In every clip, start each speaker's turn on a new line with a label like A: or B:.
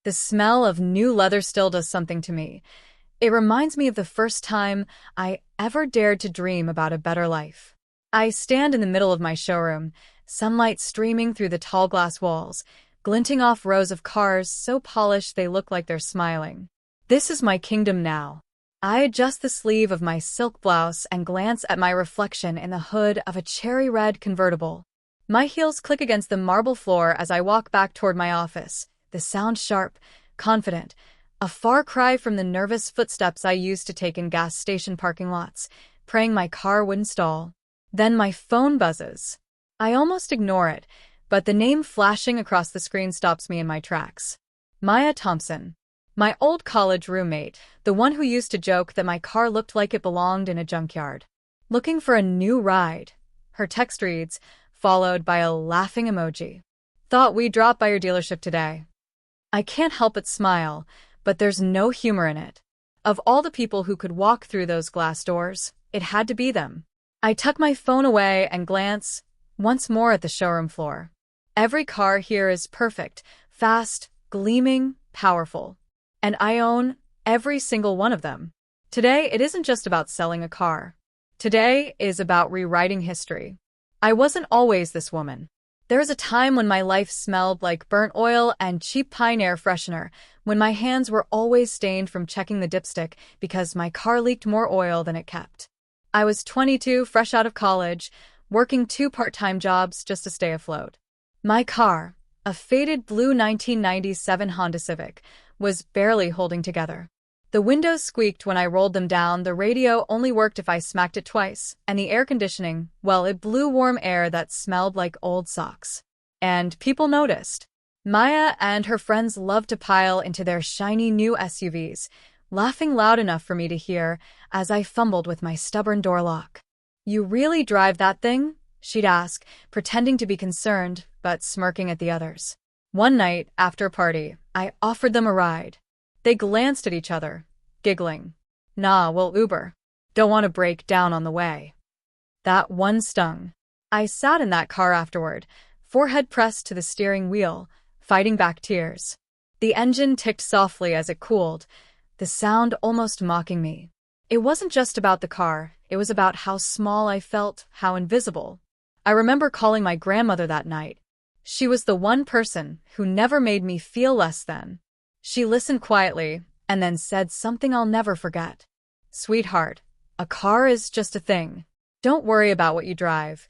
A: The smell of new leather still does something to me. It reminds me of the first time I ever dared to dream about a better life. I stand in the middle of my showroom, sunlight streaming through the tall glass walls, glinting off rows of cars so polished they look like they're smiling. This is my kingdom now. I adjust the sleeve of my silk blouse and glance at my reflection in the hood of a cherry-red convertible. My heels click against the marble floor as I walk back toward my office, the sound sharp, confident, a far cry from the nervous footsteps I used to take in gas station parking lots, praying my car wouldn't stall. Then my phone buzzes. I almost ignore it, but the name flashing across the screen stops me in my tracks. Maya Thompson. My old college roommate, the one who used to joke that my car looked like it belonged in a junkyard. Looking for a new ride. Her text reads, followed by a laughing emoji. Thought we'd drop by your dealership today. I can't help but smile, but there's no humor in it. Of all the people who could walk through those glass doors, it had to be them. I tuck my phone away and glance once more at the showroom floor. Every car here is perfect, fast, gleaming, powerful. And I own every single one of them. Today, it isn't just about selling a car. Today is about rewriting history. I wasn't always this woman. There was a time when my life smelled like burnt oil and cheap Pine Air freshener, when my hands were always stained from checking the dipstick because my car leaked more oil than it kept. I was 22, fresh out of college, working 2 part-time jobs just to stay afloat. My car, a faded blue 1997 Honda Civic, was barely holding together. The windows squeaked when I rolled them down, the radio only worked if I smacked it twice, and the air conditioning, well, it blew warm air that smelled like old socks. And people noticed. Maya and her friends loved to pile into their shiny new SUVs, laughing loud enough for me to hear as I fumbled with my stubborn door lock. "You really drive that thing?" she'd ask, pretending to be concerned, but smirking at the others. One night, after a party, I offered them a ride. They glanced at each other, giggling. "Nah, we'll Uber. Don't want to break down on the way." That one stung. I sat in that car afterward, forehead pressed to the steering wheel, fighting back tears. The engine ticked softly as it cooled, the sound almost mocking me. It wasn't just about the car, it was about how small I felt, how invisible. I remember calling my grandmother that night. She was the one person who never made me feel less than. She listened quietly and then said something I'll never forget. "Sweetheart, a car is just a thing. Don't worry about what you drive.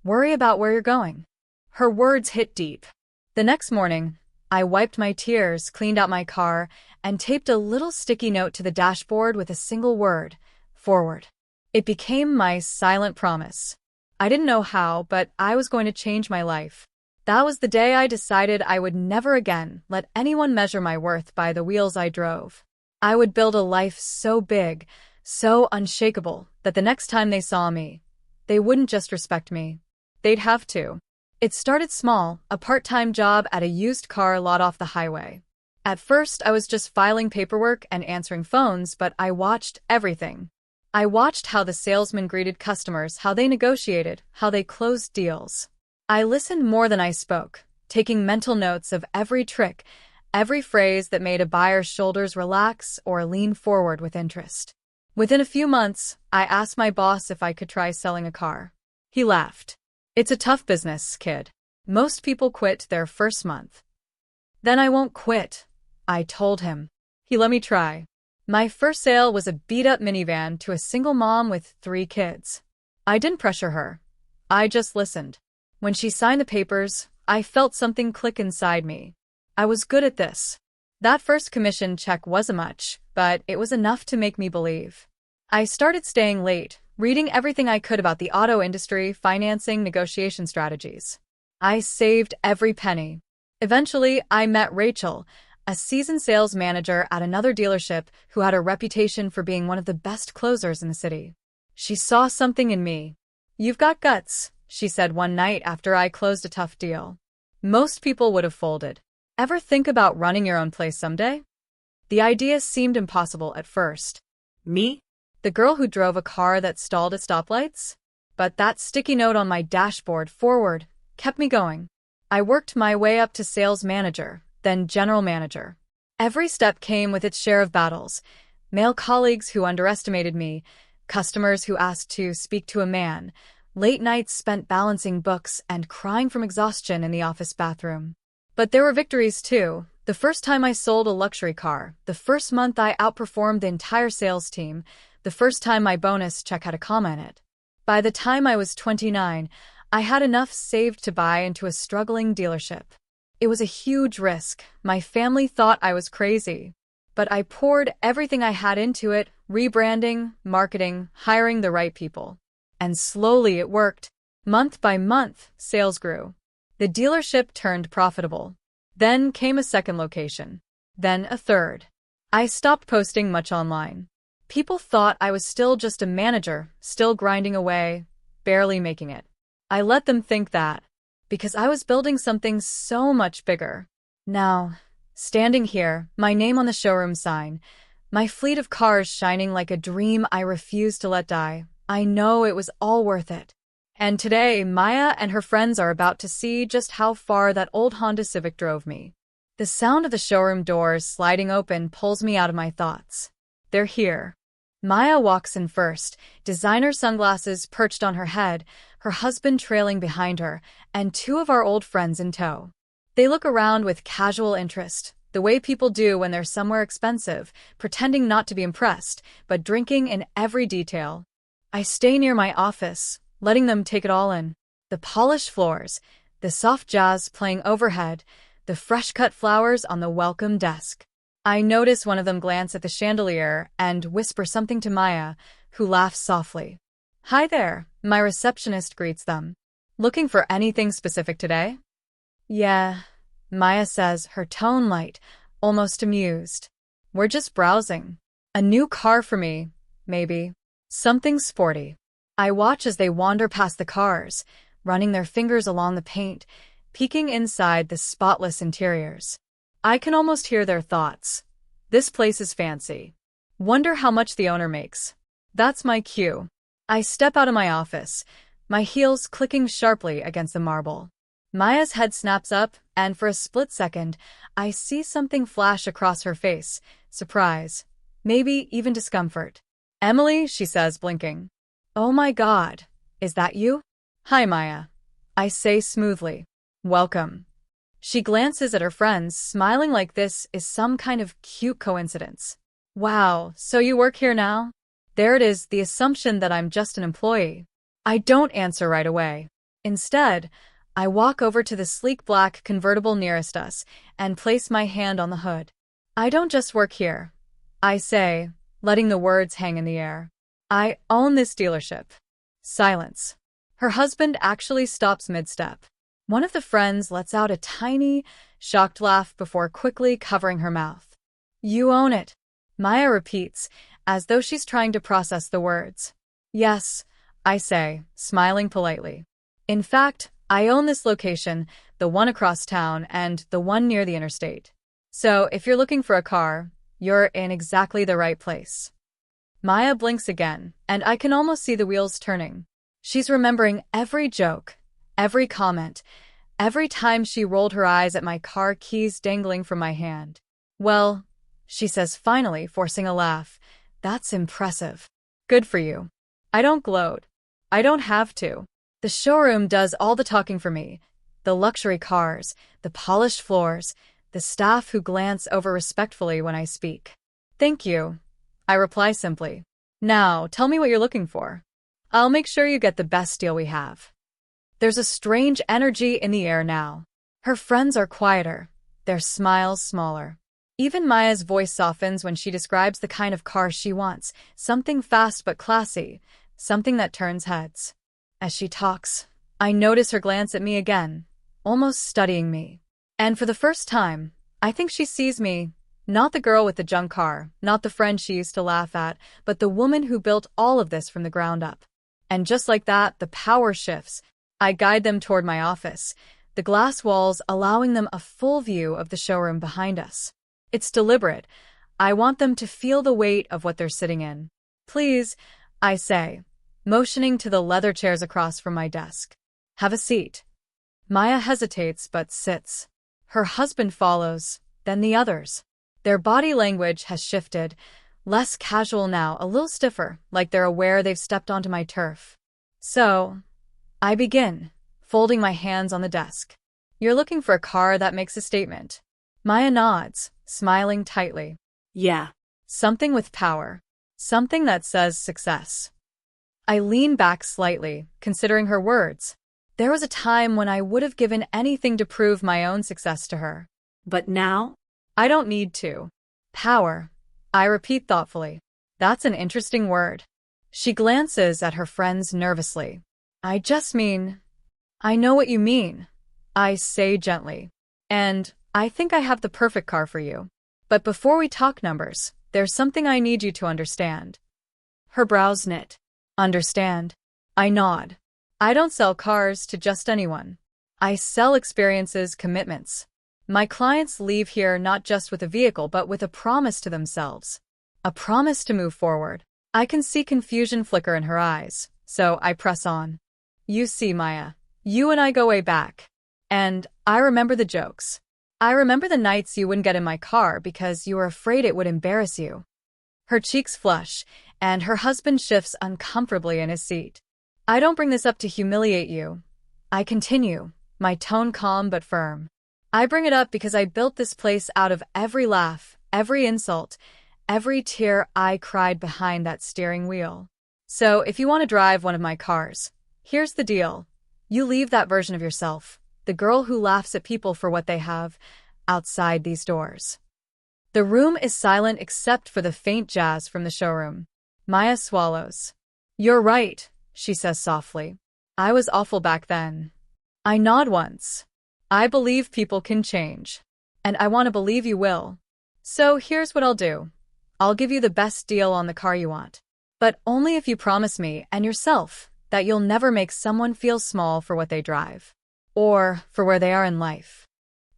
A: Worry about where you're going." Her words hit deep. The next morning, I wiped my tears, cleaned out my car, and taped a little sticky note to the dashboard with a single word: forward. It became my silent promise. I didn't know how, but I was going to change my life. That was the day I decided I would never again let anyone measure my worth by the wheels I drove. I would build a life so big, so unshakable, that the next time they saw me, they wouldn't just respect me. They'd have to. It started small, a part-time job at a used car lot off the highway. At first, I was just filing paperwork and answering phones, but I watched everything. I watched how the salesman greeted customers, how they negotiated, how they closed deals. I listened more than I spoke, taking mental notes of every trick, every phrase that made a buyer's shoulders relax or lean forward with interest. Within a few months, I asked my boss if I could try selling a car. He laughed. "It's a tough business, kid. Most people quit their first month." "Then I won't quit," I told him. He let me try. My first sale was a beat-up minivan to a single mom with 3 kids. I didn't pressure her. I just listened. When she signed the papers, I felt something click inside me. I was good at this. That first commission check wasn't much, but it was enough to make me believe. I started staying late, reading everything I could about the auto industry, financing, negotiation strategies. I saved every penny. Eventually, I met Rachel, a seasoned sales manager at another dealership who had a reputation for being one of the best closers in the city. She saw something in me. "You've got guts," she said one night after I closed a tough deal. "Most people would have folded. Ever think about running your own place someday?" The idea seemed impossible at first.
B: Me?
A: The girl who drove a car that stalled at stoplights? But that sticky note on my dashboard, forward, kept me going. I worked my way up to sales manager, then general manager. Every step came with its share of battles. Male colleagues who underestimated me, customers who asked to speak to a man, late nights spent balancing books and crying from exhaustion in the office bathroom. But there were victories too. The first time I sold a luxury car, the first month I outperformed the entire sales team, the first time my bonus check had a comma in it. By the time I was 29, I had enough saved to buy into a struggling dealership. It was a huge risk. My family thought I was crazy. But I poured everything I had into it, rebranding, marketing, hiring the right people. And slowly it worked. Month by month, sales grew. The dealership turned profitable. Then came a second location. Then a third. I stopped posting much online. People thought I was still just a manager, still grinding away, barely making it. I let them think that, because I was building something so much bigger. Now, standing here, my name on the showroom sign, my fleet of cars shining like a dream I refuse to let die, I know it was all worth it. And today, Maya and her friends are about to see just how far that old Honda Civic drove me. The sound of the showroom doors sliding open pulls me out of my thoughts. They're here. Maya walks in first, designer sunglasses perched on her head, her husband trailing behind her, and two of our old friends in tow. They look around with casual interest, the way people do when they're somewhere expensive, pretending not to be impressed, but drinking in every detail. I stay near my office, letting them take it all in. The polished floors, the soft jazz playing overhead, the fresh-cut flowers on the welcome desk. I notice one of them glance at the chandelier and whisper something to Maya, who laughs softly. "Hi there," my receptionist greets them. "Looking for anything specific today?" "Yeah," Maya says, her tone light, almost amused. "We're just browsing. A new car for me, maybe. Something sporty." I watch as they wander past the cars, running their fingers along the paint, peeking inside the spotless interiors. I can almost hear their thoughts. "This place is fancy. Wonder how much the owner makes." That's my cue. I step out of my office, my heels clicking sharply against the marble. Maya's head snaps up, and for a split second, I see something flash across her face. Surprise. Maybe even discomfort. "Emily," she says, blinking. "Oh my God, is that you?" "Hi, Maya," I say smoothly. "Welcome." She glances at her friends, smiling like this is some kind of cute coincidence. "Wow, so you work here now?" There it is, the assumption that I'm just an employee. I don't answer right away. Instead, I walk over to the sleek black convertible nearest us and place my hand on the hood. "I don't just work here," I say, letting the words hang in the air. "I own this dealership." Silence. Her husband actually stops mid-step. One of the friends lets out a tiny, shocked laugh before quickly covering her mouth. "You own it," Maya repeats, as though she's trying to process the words. "Yes," I say, smiling politely. "In fact, I own this location, the one across town, and the one near the interstate. So if you're looking for a car, you're in exactly the right place." Maya blinks again, and I can almost see the wheels turning. She's remembering every joke, every comment, every time she rolled her eyes at my car keys dangling from my hand. "Well," she says finally, forcing a laugh, "that's impressive. Good for you." I don't gloat. I don't have to. The showroom does all the talking for me. The luxury cars, the polished floors, the staff who glance over respectfully when I speak. "Thank you," I reply simply. "Now, tell me what you're looking for. I'll make sure you get the best deal we have." There's a strange energy in the air now. Her friends are quieter, their smiles smaller. Even Maya's voice softens when she describes the kind of car she wants, something fast but classy, something that turns heads. As she talks, I notice her glance at me again, almost studying me. And for the first time, I think she sees me. Not the girl with the junk car, not the friend she used to laugh at, but the woman who built all of this from the ground up. And just like that, the power shifts. I guide them toward my office, the glass walls allowing them a full view of the showroom behind us. It's deliberate. I want them to feel the weight of what they're sitting in. "Please," I say, motioning to the leather chairs across from my desk. "Have a seat." Maya hesitates but sits. Her husband follows, then the others. Their body language has shifted, less casual now, a little stiffer, like they're aware they've stepped onto my turf. So, I begin, folding my hands on the desk. You're looking for a car that makes a statement. Maya nods, smiling tightly.
B: Yeah.
A: Something with power. Something that says success. I lean back slightly, considering her words. There was a time when I would have given anything to prove my own success to her.
B: But now?
A: I don't need to. Power. I repeat thoughtfully. That's an interesting word. She glances at her friends nervously. I just mean, I know what you mean, I say gently. And I think I have the perfect car for you. But before we talk numbers, there's something I need you to understand. Her brows knit. Understand? I nod. I don't sell cars to just anyone. I sell experiences, commitments. My clients leave here not just with a vehicle but with a promise to themselves. A promise to move forward. I can see confusion flicker in her eyes, so I press on. You see, Maya, you and I go way back. And I remember the jokes. I remember the nights you wouldn't get in my car because you were afraid it would embarrass you. Her cheeks flush, and her husband shifts uncomfortably in his seat. I don't bring this up to humiliate you. I continue, my tone calm but firm. I bring it up because I built this place out of every laugh, every insult, every tear I cried behind that steering wheel. So if you want to drive one of my cars, here's the deal. You leave that version of yourself, the girl who laughs at people for what they have, outside these doors. The room is silent except for the faint jazz from the showroom. Maya swallows. You're right, she says softly. I was awful back then. I nod once. I believe people can change. And I want to believe you will. So here's what I'll do. I'll give you the best deal on the car you want. But only if you promise me and yourself that you'll never make someone feel small for what they drive. Or for where they are in life.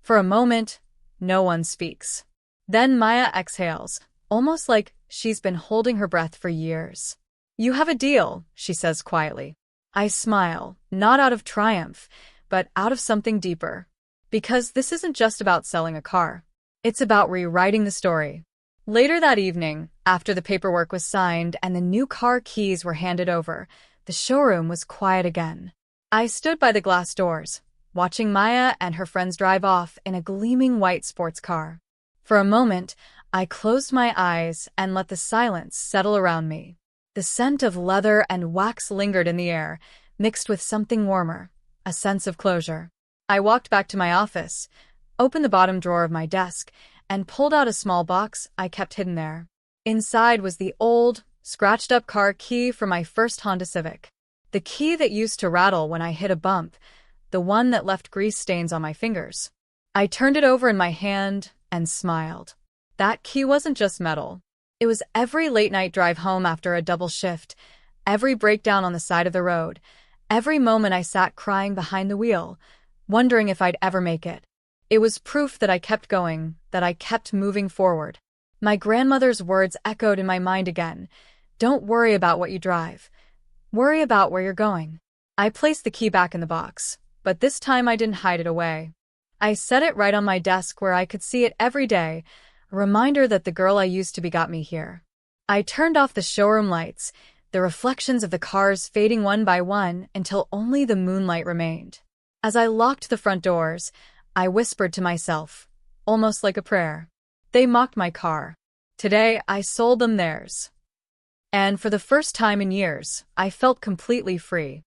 A: For a moment, no one speaks. Then Maya exhales, almost like she's been holding her breath for years. You have a deal, she says quietly. I smile, not out of triumph, but out of something deeper. Because this isn't just about selling a car. It's about rewriting the story. Later that evening, after the paperwork was signed and the new car keys were handed over, the showroom was quiet again. I stood by the glass doors, watching Maya and her friends drive off in a gleaming white sports car. For a moment, I closed my eyes and let the silence settle around me. The scent of leather and wax lingered in the air, mixed with something warmer, a sense of closure. I walked back to my office, opened the bottom drawer of my desk, and pulled out a small box I kept hidden there. Inside was the old, scratched-up car key for my first Honda Civic. The key that used to rattle when I hit a bump, the one that left grease stains on my fingers. I turned it over in my hand and smiled. That key wasn't just metal. It was every late-night drive home after a double shift, every breakdown on the side of the road, every moment I sat crying behind the wheel, wondering if I'd ever make it. It was proof that I kept going, that I kept moving forward. My grandmother's words echoed in my mind again. Don't worry about what you drive. Worry about where you're going. I placed the key back in the box, but this time I didn't hide it away. I set it right on my desk where I could see it every day, a reminder that the girl I used to be got me here. I turned off the showroom lights, the reflections of the cars fading one by one until only the moonlight remained. As I locked the front doors, I whispered to myself, almost like a prayer. They mocked my car. Today, I sold them theirs. And for the first time in years, I felt completely free.